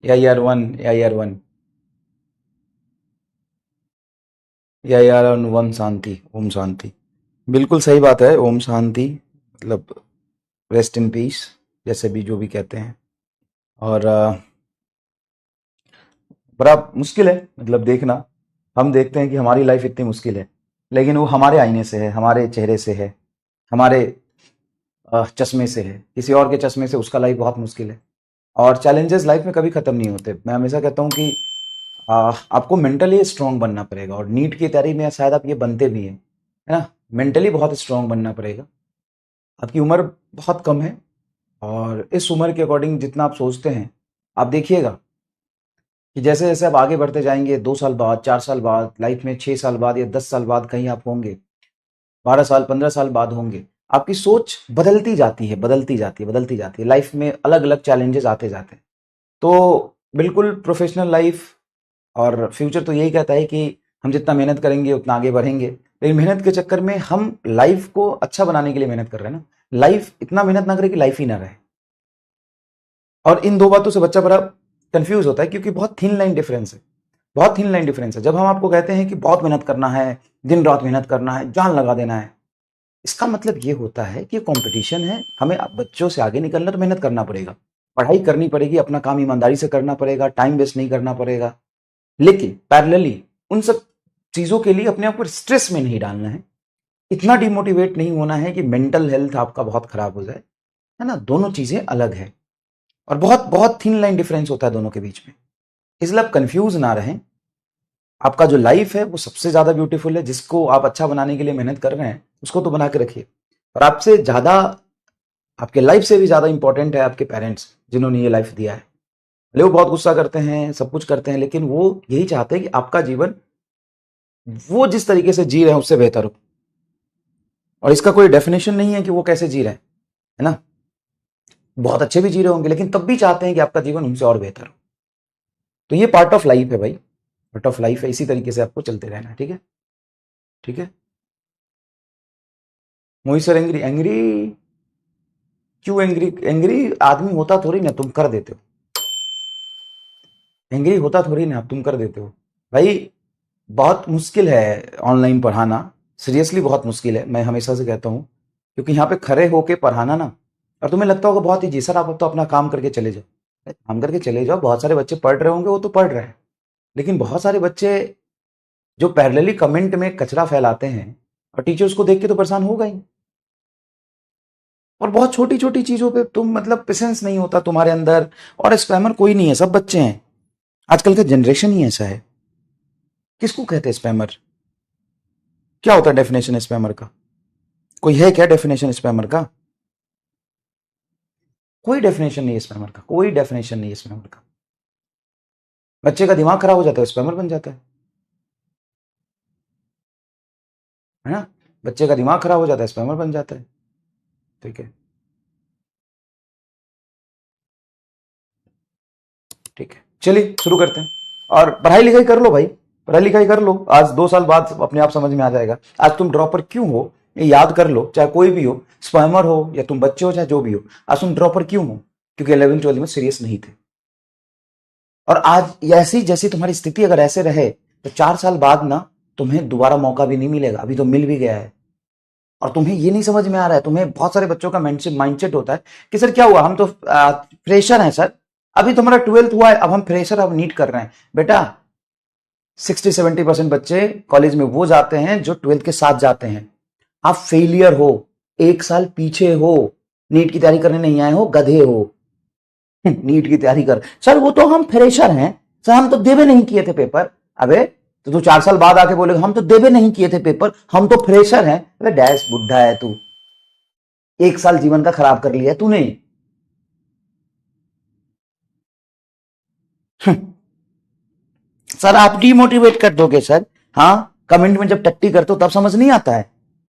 या year one, या year one, या ईयर वन शांति, ओम शांति। बिल्कुल सही बात है, ओम शांति मतलब रेस्ट इन पीस, जैसे भी जो भी कहते हैं। और बड़ा मुश्किल है मतलब देखना। हम देखते हैं कि हमारी लाइफ इतनी मुश्किल है, लेकिन वो हमारे आईने से है, हमारे चेहरे से है, हमारे चश्मे से है। किसी और के चश्मे से उसका लाइफ बहुत मुश्किल है। और चैलेंजेस लाइफ में कभी ख़त्म नहीं होते। मैं हमेशा कहता हूँ कि आपको मेंटली स्ट्रांग बनना पड़ेगा, और नीट की तैयारी में शायद आप ये बनते भी हैं, है ना। मेंटली बहुत स्ट्रांग बनना पड़ेगा। आपकी उम्र बहुत कम है, और इस उम्र के अकॉर्डिंग जितना आप सोचते हैं, आप देखिएगा कि जैसे जैसे आप आगे बढ़ते जाएंगे, 2 साल बाद, 4 साल बाद, लाइफ में 6 साल बाद या 10 साल बाद कहीं आप होंगे, 12 साल, 15 साल बाद होंगे, आपकी सोच बदलती जाती है, बदलती जाती है, बदलती जाती है। लाइफ में अलग अलग चैलेंजेस आते जाते हैं। तो बिल्कुल प्रोफेशनल लाइफ और फ्यूचर तो यही कहता है कि हम जितना मेहनत करेंगे उतना आगे बढ़ेंगे। लेकिन मेहनत के चक्कर में हम लाइफ को अच्छा बनाने के लिए मेहनत कर रहे हैं ना। लाइफ इतना मेहनत ना करे कि लाइफ ही ना रहे। और इन दो बातों से बच्चा बड़ा कंफ्यूज होता है, क्योंकि बहुत थिन लाइन डिफरेंस है, बहुत थिन लाइन डिफरेंस है। जब हम आपको कहते हैं कि बहुत मेहनत करना है, दिन रात मेहनत करना है, जान लगा देना है, इसका मतलब ये होता है कि कंपटीशन है, हमें बच्चों से आगे निकलना तो मेहनत करना पड़ेगा, पढ़ाई करनी पड़ेगी, अपना काम ईमानदारी से करना पड़ेगा, टाइम वेस्ट नहीं करना पड़ेगा। लेकिन पैरेलली उन सब चीजों के लिए अपने आप को स्ट्रेस में नहीं डालना है, इतना डिमोटिवेट नहीं होना है कि मेंटल हेल्थ आपका बहुत खराब हो जाए, है ना। दोनों चीजें अलग है, और बहुत बहुत थिन लाइन डिफरेंस होता है दोनों के बीच में। इसलिए आप कंफ्यूज ना रहें। आपका जो लाइफ है वो सबसे ज्यादा ब्यूटीफुल है, जिसको आप अच्छा बनाने के लिए मेहनत कर रहे हैं उसको तो बना के रखिए। और आपसे ज्यादा, आपके लाइफ से भी ज्यादा इंपॉर्टेंट है आपके पेरेंट्स, जिन्होंने ये लाइफ दिया है। भले वो बहुत गुस्सा करते हैं, सब कुछ करते हैं, लेकिन वो यही चाहते हैं कि आपका जीवन वो जिस तरीके से जी रहे हैं उससे बेहतर हो। और इसका कोई डेफिनेशन नहीं है कि वो कैसे जी रहे हैं, है ना। बहुत अच्छे भी जी रहे होंगे, लेकिन तब भी चाहते हैं कि आपका जीवन उनसे और बेहतर हो। तो ये पार्ट ऑफ लाइफ है भाई, पार्ट ऑफ लाइफ है। इसी तरीके से आपको चलते रहना है, ठीक है। ठीक है। मोहित सर एंग्री, एंग्री क्यों? एंग्री एंग्री आदमी होता थोड़ी ना, तुम कर देते हो। एंग्री होता थोड़ी ना, तुम कर देते हो भाई। बहुत मुश्किल है ऑनलाइन पढ़ाना, सीरियसली बहुत मुश्किल है, मैं हमेशा से कहता हूँ। क्योंकि यहाँ पे खड़े होके पढ़ाना ना, और तुम्हें लगता होगा बहुत ईजी, सर आप तो अपना काम करके चले जाओ। अरे काम करके चले जाओ, बहुत सारे बच्चे पढ़ रहे होंगे, वो तो पढ़ रहे हैं। लेकिन बहुत सारे बच्चे जो पैरेलली कमेंट में कचरा फैलाते हैं, और टीचर्स को देख के तो परेशान होगा ही। और बहुत छोटी छोटी चीजों पे तुम मतलब पेशेंस नहीं होता तुम्हारे अंदर। और स्पैमर कोई नहीं है, सब बच्चे हैं। आजकल का जनरेशन ही ऐसा है। किसको कहते हैं स्पैमर? क्या होता है डेफिनेशन स्पैमर का? कोई है क्या डेफिनेशन स्पैमर का? कोई डेफिनेशन नहीं है स्पैमर का, कोई डेफिनेशन नहीं है स्पैमर का। बच्चे का दिमाग खराब हो जाता है, स्पैमर बन जाता है ना। बच्चे का दिमाग खराब हो जाता है, स्पैमर बन जाता है। ठीक है, ठीक है, चलिए शुरू करते हैं। और पढ़ाई लिखाई कर लो भाई, पढ़ाई लिखाई कर लो। आज 2 साल बाद अपने आप समझ में आ जाएगा। आज तुम ड्रॉपर क्यों हो ये याद कर लो, चाहे कोई भी हो, स्पैमर हो या तुम बच्चे हो, चाहे जो भी हो। आज तुम ड्रॉपर क्यों हो? क्योंकि 11th 12th में सीरियस नहीं थे। और आज ऐसी जैसी तुम्हारी स्थिति अगर ऐसे रहे, तो 4 साल बाद ना तुम्हें दोबारा मौका भी नहीं मिलेगा। अभी तो मिल भी गया है, और तुम्हें ये नहीं समझ में आ रहा है। तुम्हें बहुत सारे बच्चों का माइंडसेट होता है कि सर क्या हुआ, हम तो फ्रेशर हैं सर, अभी तुम्हारा 12th हुआ है, अब हम फ्रेशर अब नीट कर रहे हैं। बेटा 60-70% बच्चे कॉलेज में वो जाते हैं जो 12th के साथ जाते हैं। आप फेलियर हो, 1 साल पीछे हो, नीट की तैयारी करने नहीं आए हो, गधे हो। नीट की तैयारी कर, सर वो तो हम फ्रेशर हैं, सर हम तो देवे नहीं किए थे पेपर। अबे तो तू 4 साल बाद आके बोलेगा हम तो देवे नहीं किए थे पेपर, हम तो फ्रेशर हैं। अबे डैश बुढ़ा है तू, 1 साल जीवन का खराब कर लिया तूने। सर आप डिमोटिवेट कर दोगे सर। हाँ, कमेंट में जब टट्टी करते हो तब समझ नहीं आता है।